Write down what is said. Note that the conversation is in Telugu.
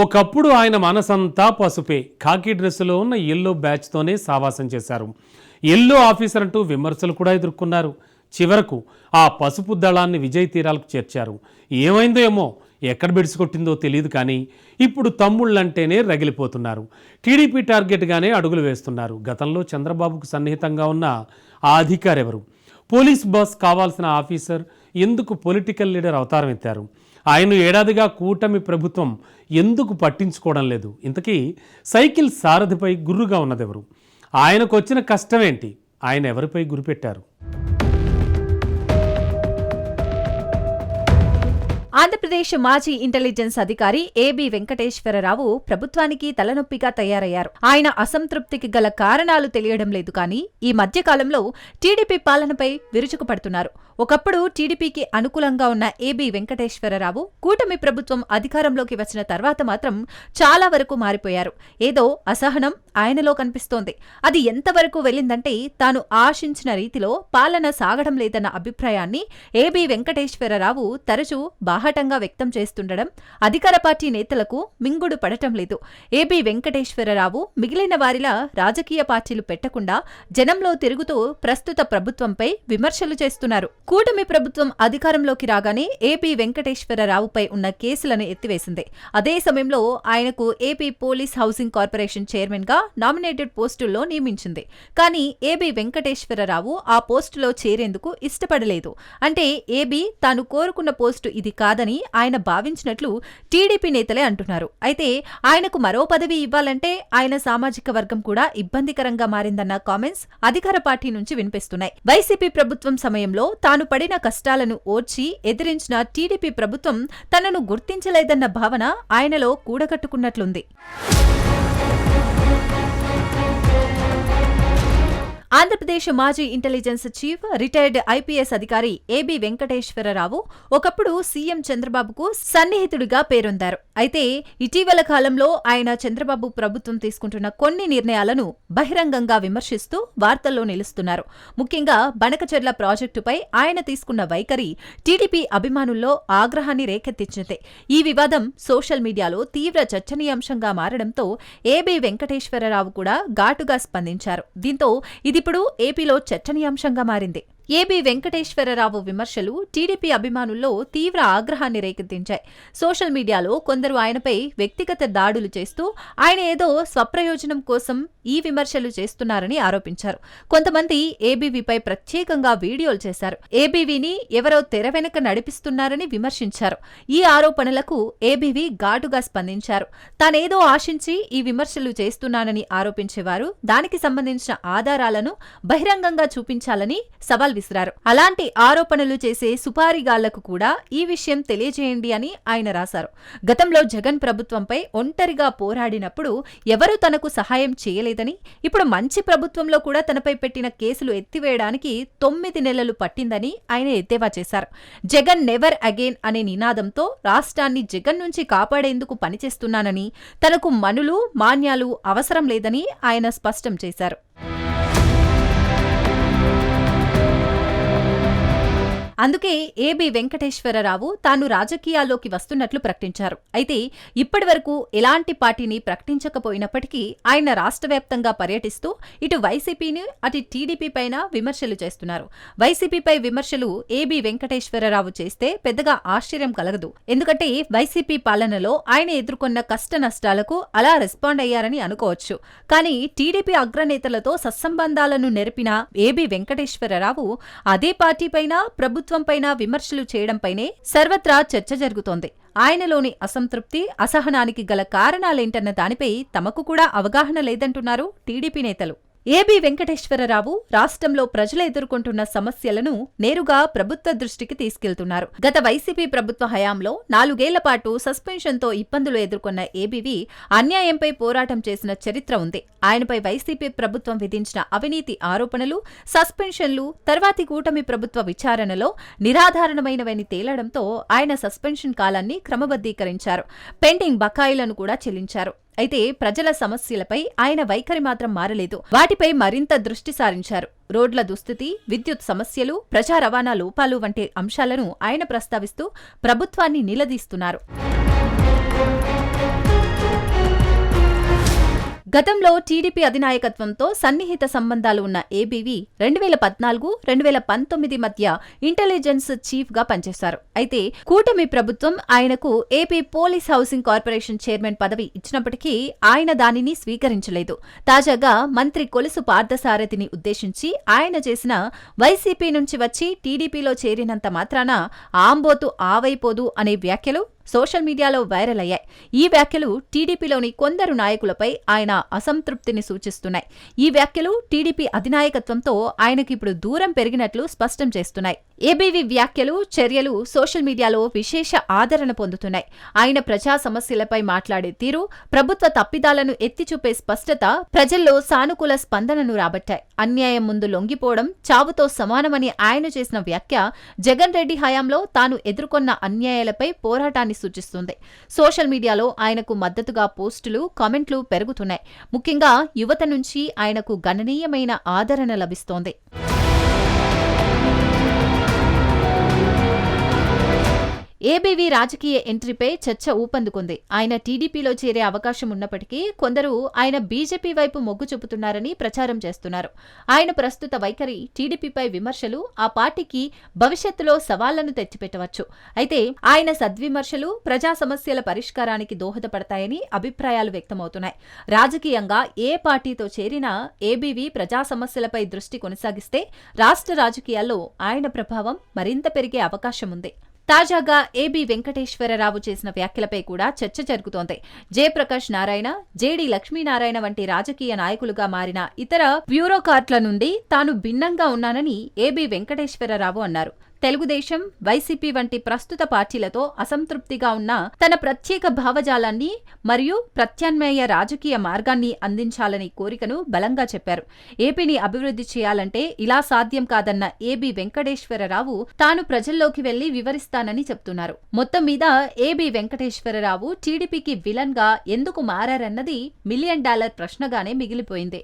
ఒకప్పుడు ఆయన మనసంతా పసుపే. ఖాకీ డ్రెస్సులో ఉన్న ఎల్లో బ్యాచ్తోనే సావాసం చేశారు. ఎల్లో ఆఫీసర్ అంటూ విమర్శలు కూడా ఎదుర్కొన్నారు. చివరకు ఆ పసుపు దళాన్ని విజయ్ తీరాలకు చేర్చారు. ఏమైందో ఏమో, ఎక్కడ బెడిసికొట్టిందో తెలియదు, కానీ ఇప్పుడు తమ్ముళ్ళంటేనే రగిలిపోతున్నారు. టీడీపీ టార్గెట్గానే అడుగులు వేస్తున్నారు. గతంలో చంద్రబాబుకు సన్నిహితంగా ఉన్న ఆ అధికారి ఎవరు? పోలీస్ బాస్ కావాల్సిన ఆఫీసర్ ఎందుకు పొలిటికల్ లీడర్ అవతారం ఎత్తారు? ఆయన ఏడాదిగా కూటమి ప్రభుత్వం ఎందుకు పట్టించుకోవడం లేదు? ఇంతకీ సైకిల్ సారథిపై గుర్రుగా ఉన్నదెవరు? ఆయనకు వచ్చిన కష్టమేంటి? ఆయన ఎవరిపై గురిపెట్టారు? ఆంధ్రప్రదేశ్ మాజీ ఇంటెలిజెన్స్ అధికారి ఏబీ వెంకటేశ్వరరావు ప్రభుత్వానికి తలనొప్పిగా తయారయ్యారు. ఆయన అసంతృప్తికి గల కారణాలు తెలియడం లేదు, కానీ ఈ మధ్యకాలంలో టీడీపీ పాలనపై విరుచుకుపడుతున్నారు. ఒకప్పుడు టీడీపీకి అనుకూలంగా ఉన్న ఏబీ వెంకటేశ్వరరావు కూటమి ప్రభుత్వం అధికారంలోకి వచ్చిన తర్వాత మాత్రం చాలా వరకు మారిపోయారు. ఏదో అసహనం ఆయనలో కనిపిస్తోంది. అది ఎంతవరకు వెళ్ళిందంటే, తాను ఆశించిన రీతిలో పాలన సాగడం లేదన్న అభిప్రాయాన్ని ఏబీ వెంకటేశ్వరరావు తరచూ బాహటంగా వ్యక్తం చేస్తుండడం అధికార పార్టీ నేతలకు మింగుడు పడటం లేదు. ఏబీ వెంకటేశ్వరరావు మిగిలిన వారిలా రాజకీయ పార్టీలు పెట్టకుండా జనంలో తిరుగుతూ ప్రస్తుత ప్రభుత్వంపై విమర్శలు చేస్తున్నారు. కూటమి ప్రభుత్వం అధికారంలోకి రాగానే ఏబీ వెంకటేశ్వరరావుపై ఉన్న కేసులను ఎత్తివేసింది. అదే సమయంలో ఆయనకు AP police housing corporation chairman గా నామినేటెడ్ పోస్టుల్లో నియమించింది. కానీ ఏబీ వెంకటేశ్వరరావు ఆ పోస్టులో చేరేందుకు ఇష్టపడలేదు. అంటే ఏబీ తాను కోరుకున్న పోస్టు ఇది కాదని ఆయన భావించినట్లు టీడీపీ నేతలే అంటున్నారు. అయితే ఆయనకు మరో పదవి ఇవ్వాలంటే ఆయన సామాజిక వర్గం కూడా ఇబ్బందికరంగా మారిందన్న కామెంట్స్ అధికార పార్టీ నుంచి వినిపిస్తున్నాయి. వైసీపీ ప్రభుత్వం సమయంలో తాను పడిన కష్టాలను ఓర్చి ఎదిరించిన టీడీపీ ప్రభుత్వం తనను గుర్తించలేదన్న భావన ఆయనలో కూడగట్టుకున్నట్లుంది. ఆంధ్రప్రదేశ్ మాజీ ఇంటెలిజెన్స్ చీఫ్, రిటైర్డ్ ఐపీఎస్ అధికారి ఏబీ వెంకటేశ్వరరావు ఒకప్పుడు సీఎం చంద్రబాబుకు సన్నిహితుడిగా పేరొందారు. అయితే ఇటీవల కాలంలో ఆయన చంద్రబాబు ప్రభుత్వం తీసుకుంటున్న కొన్ని నిర్ణయాలను బహిరంగంగా విమర్శిస్తూ వార్తల్లో నిలుస్తున్నారు. ముఖ్యంగా బనకచెర్ల ప్రాజెక్టుపై ఆయన తీసుకున్న వైఖరి టీడీపీ అభిమానుల్లో ఆగ్రహాన్ని రేకెత్తించింది. ఈ వివాదం సోషల్ మీడియాలో తీవ్ర చర్చనీయాంశంగా మారడంతో ఏబీ వెంకటేశ్వరరావు కూడా ఘాటుగా స్పందించారు. దీంతో ఇదిప్పుడు ఏపీలో చర్చనీయాంశంగా మారింది. ఏబీ వెంకటేశ్వరరావు విమర్శలు టీడీపీ అభిమానుల్లో తీవ్ర ఆగ్రహాన్ని రేకెత్తించాయి. సోషల్ మీడియాలో కొందరు ఆయనపై వ్యక్తిగత దాడులు చేస్తూ ఆయన ఏదో స్వప్రయోజనం కోసం ఈ విమర్శలు చేస్తున్నారని ఆరోపించారు. కొంతమంది ఏబీవీపై ప్రత్యేకంగా వీడియోలు చేశారు. ఏబీవీని ఎవరో తెర వెనుక నడిపిస్తున్నారని విమర్శించారు. ఈ ఆరోపణలకు ఏబీవీ ఘాటుగా స్పందించారు. తానేదో ఆశించి ఈ విమర్శలు చేస్తున్నానని ఆరోపించేవారు దానికి సంబంధించిన ఆధారాలను బహిరంగంగా చూపించాలని సవాల్ విసిరారు. అలాంటి ఆరోపణలు చేసే సుపారీగాళ్లకు కూడా ఈ విషయం తెలియజేయండి అని ఆయన రాశారు. గతంలో జగన్ ప్రభుత్వంపై ఒంటరిగా పోరాడినప్పుడు ఎవరూ తనకు సహాయం చేయలేదని, ఇప్పుడు మంచి ప్రభుత్వంలో కూడా తనపై పెట్టిన కేసులు ఎత్తివేయడానికి 9 నెలలు పట్టిందని ఆయన ఎద్దేవా చేశారు. జగన్ నెవర్ అగైన్ అనే నినాదంతో రాష్ట్రాన్ని జగన్ నుంచి కాపాడేందుకు పనిచేస్తున్నానని, తనకు మనులు మాన్యాలు అవసరం లేదని ఆయన స్పష్టం చేశారు. అందుకే ఏబీ వెంకటేశ్వరరావు తాను రాజకీయాల్లోకి వస్తున్నట్లు ప్రకటించారు. అయితే ఇప్పటివరకు ఎలాంటి పార్టీని ప్రకటించకపోయినప్పటికీ ఆయన రాష్ట్ర వ్యాప్తంగా పర్యటిస్తూ ఇటు వైసీపీని అటు టీడీపీ పైన విమర్శలు చేస్తున్నారు. వైసీపీపై విమర్శలు ఏబీ వెంకటేశ్వరరావు చేస్తే పెద్దగా ఆశ్చర్యం కలగదు. ఎందుకంటే వైసీపీ పాలనలో ఆయన ఎదుర్కొన్న కష్ట నష్టాలకు అలా రెస్పాండ్ అయ్యారని అనుకోవచ్చు. కానీ టీడీపీ అగ్రనేతలతో సత్సంబంధాలను నెరిపిన ఏబీ వెంకటేశ్వరరావు అదే పార్టీపైన ప్రభుత్వంపైన విమర్శలు చేయడంపైనే సర్వత్రా చర్చ జరుగుతోంది. ఆయనలోని అసంతృప్తి, అసహనానికి గల కారణాలేంటన్న దానిపై తమకు కూడా అవగాహన లేదంటున్నారు టీడీపీ నేతలు. ఏబీ వెంకటేశ్వరరావు రాష్ట్రంలో ప్రజలు ఎదుర్కొంటున్న సమస్యలను నేరుగా ప్రభుత్వ దృష్టికి తీసుకెళ్తున్నారు. గత వైసీపీ ప్రభుత్వ హయాంలో 4 ఏళ్ల పాటు సస్పెన్షన్తో ఇబ్బందులు ఎదుర్కొన్న ఏబీవీ అన్యాయంపై పోరాటం చేసిన చరిత్ర ఉంది. ఆయనపై వైసీపీ ప్రభుత్వం విధించిన అవినీతి ఆరోపణలు, సస్పెన్షన్లు తర్వాతి కూటమి ప్రభుత్వ విచారణలో నిరాధారణమైనవని తేలడంతో ఆయన సస్పెన్షన్ కాలాన్ని క్రమబద్ధీకరించారు. పెండింగ్ బకాయిలను కూడా చెల్లించారు. అయితే ప్రజల సమస్యలపై ఆయన వైఖరి మాత్రం మారలేదు. వాటిపై మరింత దృష్టి సారించారు. రోడ్ల దుస్థితి, విద్యుత్ సమస్యలు, ప్రజా రవాణా లోపాలు వంటి అంశాలను ఆయన ప్రస్తావిస్తూ ప్రభుత్వాన్ని నిలదీస్తున్నారు. గతంలో టీడీపీ అధినాయకత్వంతో సన్నిహిత సంబంధాలు ఉన్న ఏబీవీ 2014-2019 మధ్య ఇంటెలిజెన్స్ చీఫ్ గా పనిచేశారు. అయితే కూటమి ప్రభుత్వం ఆయనకు AP police housing corporation chairman పదవి ఇచ్చినప్పటికీ ఆయన దానిని స్వీకరించలేదు. తాజాగా మంత్రి కొలుసు పార్థసారథిని ఉద్దేశించి ఆయన చేసిన వైసీపీ నుంచి వచ్చి టీడీపీలో చేరినంత మాత్రాన ఆంబోతు ఆవైపోదు అనే వ్యాఖ్యలు సోషల్ మీడియాలో వైరల్ అయ్యాయి. ఈ వ్యాఖ్యలు టీడీపీలోని కొందరు నాయకులపై ఆయన అసంతృప్తిని సూచిస్తున్నాయి. ఈ వ్యాఖ్యలు టీడీపీ అధినాయకత్వంతో ఆయనకి ఇప్పుడు దూరం పెరిగినట్లు స్పష్టం చేస్తున్నాయి. ఏబీవీ వ్యాఖ్యలు, చర్యలు సోషల్ మీడియాలో విశేష ఆదరణ పొందుతున్నాయి. ఆయన ప్రజా సమస్యలపై మాట్లాడే తీరు, ప్రభుత్వ తప్పిదాలను ఎత్తిచూపే స్పష్టత ప్రజల్లో సానుకూల స్పందనను రాబట్టాయి. అన్యాయం ముందు లొంగిపోవడం చావుతో సమానమని ఆయన చేసిన వ్యాఖ్య జగన్ రెడ్డి హయాంలో తాను ఎదుర్కొన్న అన్యాయాలపై పోరాటాన్ని సూచిస్తుంది. సోషల్ మీడియాలో ఆయనకు మద్దతుగా పోస్టులు, కామెంట్లు పెరుగుతున్నాయి. ముఖ్యంగా యువత నుంచి ఆయనకు గణనీయమైన ఆదరణ లభిస్తోంది. ఏబీవీ రాజకీయ ఎంట్రీపై చర్చ ఊపందుకుంది. ఆయన టీడీపీలో చేరే అవకాశం ఉన్నప్పటికీ కొందరు ఆయన బీజేపీ వైపు మొగ్గు చూపుతున్నారని ప్రచారం చేస్తున్నారు. ఆయన ప్రస్తుత వైఖరి, టీడీపీపై విమర్శలు ఆ పార్టీకి భవిష్యత్తులో సవాళ్లను తెచ్చిపెట్టవచ్చు. అయితే ఆయన సద్విమర్శలు ప్రజా సమస్యల పరిష్కారానికి దోహదపడతాయని అభిప్రాయాలు వ్యక్తమవుతున్నాయి. రాజకీయంగా ఏ పార్టీతో చేరినా ఏబీవీ ప్రజా సమస్యలపై దృష్టి కొనసాగిస్తే రాష్ట్ర రాజకీయాల్లో ఆయన ప్రభావం మరింత పెరిగే అవకాశం ఉంది. తాజాగా ఏబీ వెంకటేశ్వరరావు చేసిన వ్యాఖ్యలపై కూడా చర్చ జరుగుతోంది. జయప్రకాష్ నారాయణ, జేడీ లక్ష్మీనారాయణ వంటి రాజకీయ నాయకులుగా మారిన ఇతర బ్యూరోక్రాట్ల నుండి తాను భిన్నంగా ఉన్నానని ఏబీ వెంకటేశ్వరరావు అన్నారు. తెలుగుదేశం, వైసీపీ వంటి ప్రస్తుత పార్టీలతో అసంతృప్తిగా ఉన్న తన ప్రత్యేక భావజాలాన్ని మరియు ప్రత్యామ్నాయ రాజకీయ మార్గాన్ని అందించాలని కోరికను బలంగా చెప్పారు. ఏపీని అభివృద్ధి చేయాలంటే ఇలా సాధ్యం కాదన్న ఏబీ వెంకటేశ్వరరావు తాను ప్రజల్లోకి వెళ్లి వివరిస్తానని చెప్తున్నారు. మొత్తం మీద ఏబీ వెంకటేశ్వరరావు టీడీపీకి విలన్ గా ఎందుకు మారారన్నది $1 మిలియన్ ప్రశ్నగానే మిగిలిపోయింది.